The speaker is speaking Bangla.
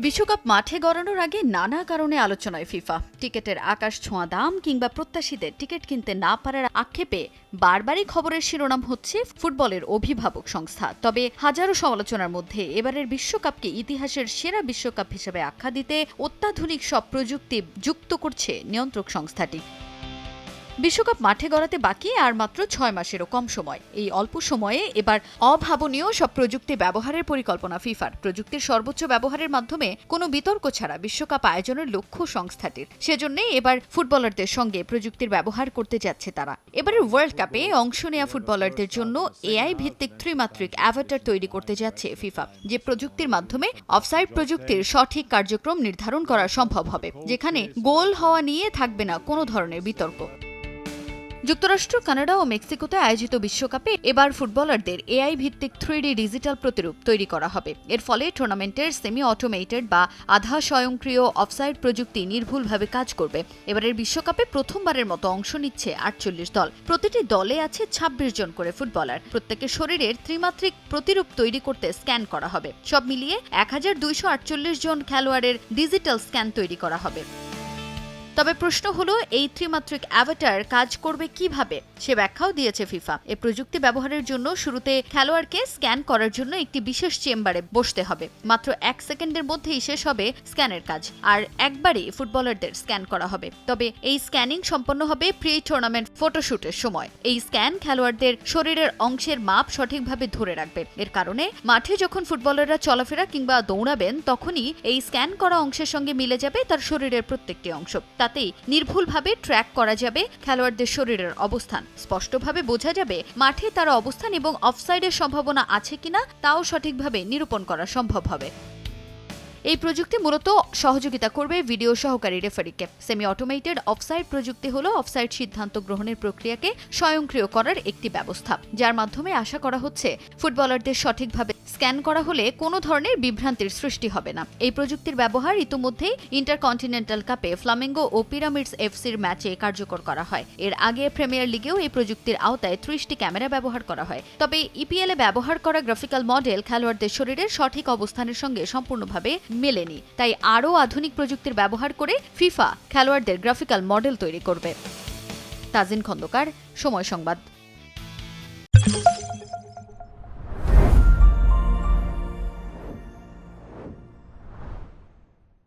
বিশ্বকাপ মাঠে গড়ানোর আগে নানা কারণে আলোচনায় ফিফা। টিকেটের আকাশ ছোঁয়া দাম কিংবা প্রত্যাশীদের টিকিট কিনতে না পারার আক্ষেপে বারবারই খবরের শিরোনাম হচ্ছে ফুটবলের অভিভাবক সংস্থা। তবে হাজারো সমালোচনার মধ্যে এবারের বিশ্বকাপকে ইতিহাসের সেরা বিশ্বকাপ হিসেবে আখ্যা দিতে অত্যাধুনিক সব প্রযুক্তি যুক্ত করছে নিয়ন্ত্রক সংস্থাটি। বিশ্বকাপ মাঠে গড়াতে বাকি আর মাত্র 6 মাসেরও কম সময়। এই অল্প সময়ে এবার অভাবনীয় সব প্রযুক্তি ব্যবহারের পরিকল্পনা ফিফার। প্রযুক্তির সর্বোচ্চ ব্যবহারের মাধ্যমে কোনো বিতর্ক ছাড়া বিশ্বকাপ আয়োজনের লক্ষ্য সংস্থাটির। সেজন্যই এবার ফুটবলারদের সঙ্গে প্রযুক্তির ব্যবহার করতে যাচ্ছে তারা। এবারের ওয়ার্ল্ড কাপে অংশ নেওয়া ফুটবলারদের জন্য এআই ভিত্তিক ত্রিমাত্রিক অ্যাভাটার তৈরি করতে যাচ্ছে ফিফা, যে প্রযুক্তির মাধ্যমে অফসাইড প্রযুক্তির সঠিক কার্যক্রম নির্ধারণ করা সম্ভব হবে, যেখানে গোল হওয়া নিয়ে থাকবে না কোনো ধরনের বিতর্ক। যুক্তরাষ্ট্র, কানাডা ও মেক্সিকোতে আয়োজিত বিশ্বকাপে এবার ফুটবলারদের এআই ভিত্তিক 3D ডিজিটাল প্রতিরূপ তৈরি করা হবে। এর ফলে টুর্নামেন্টের সেমি অটোমেটেড বা আধা স্বয়ংক্রিয় অফসাইড প্রযুক্তি নির্ভুলভাবে কাজ করবে। এবারের বিশ্বকাপে প্রথমবারের মতো অংশ নিচ্ছে 48 দল। প্রতিটি দলে আছে 26 জন করে ফুটবলার। প্রত্যেকের শরীরের ত্রিমাত্রিক প্রতিরূপ তৈরি করতে স্ক্যান করা হবে। সব মিলিয়ে 1248 জন খেলোয়াড়ের ডিজিটাল স্ক্যান তৈরি করা হবে। তবে প্রশ্ন হলো, এই ত্রিমাত্রিক অ্যাভাটার কাজ করবে কিভাবে, সে ব্যাখ্যাও দিয়েছে ফিফা। এই প্রযুক্তি ব্যবহারের জন্য শুরুতে খেলোয়াড়কে স্ক্যান করার জন্য একটি বিশেষ চেম্বারে বসতে হবে। মাত্র 1 সেকেন্ডের মধ্যেই শেষ হবে স্ক্যানের কাজ, আর একবারই ফুটবলারদের স্ক্যান করা হবে। তবে এই স্ক্যানিং সম্পন্ন হবে প্রি টুর্নামেন্ট ফটোশুটের সময়। এই স্ক্যান খেলোয়াড়দের শরীরের অংশের মাপ সঠিকভাবে ধরে রাখবে। এর কারণে মাঠে যখন ফুটবলাররা চলাফেরা কিংবা দৌড়াবেন, তখনই এই স্ক্যান করা অংশের সঙ্গে মিলে যাবে তার শরীরের প্রত্যেকটি অংশ। তাতেই নির্ভুলভাবে ট্র্যাক করা যাবে খেলোয়াড়দের শরীরের অবস্থান। স্পষ্টভাবে বোঝা যাবে মাঠে তার অবস্থান এবং অফসাইডের সম্ভাবনা আছে কিনা তাও সঠিকভাবে নিরূপণ করা সম্ভব হবে। এই প্রযুক্তি মূলত সহযোগিতা করবে ভিডিও সহকারী রেফারিকে। সেমি অটোমেটেড অফসাইড প্রযুক্তি হলো অফসাইড সিদ্ধান্ত গ্রহণের প্রক্রিয়াকে স্বয়ংক্রিয় করার একটি ব্যবস্থা, যার মাধ্যমে আশা করা হচ্ছে ফুটবলারদের সঠিকভাবে স্ক্যান করা হলে কোনো ধরনের বিভ্রান্তির সৃষ্টি হবে না। এই প্রযুক্তির ব্যবহার ইতিমধ্যেই ইন্টারকন্টিনেন্টাল কাপে ফ্লামেঙ্গো ও পিরামিডস এফসির ম্যাচে কার্যকর করা হয়। এর আগে প্রিমিয়ার লিগেও এই প্রযুক্তির আওতায় 30টি ক্যামেরা ব্যবহার করা হয়। তবে ইপিএলে ব্যবহার করা গ্রাফিক্যাল মডেল খেলোয়াড়দের শরীরের সঠিক অবস্থানের সঙ্গে সম্পূর্ণভাবে মেলেনি। তাই আরও আধুনিক প্রযুক্তির ব্যবহার করে ফিফা খেলোয়াড়দের গ্রাফিক্যাল মডেল তৈরি করবে। তাজিন খন্দকার, সময় সংবাদ।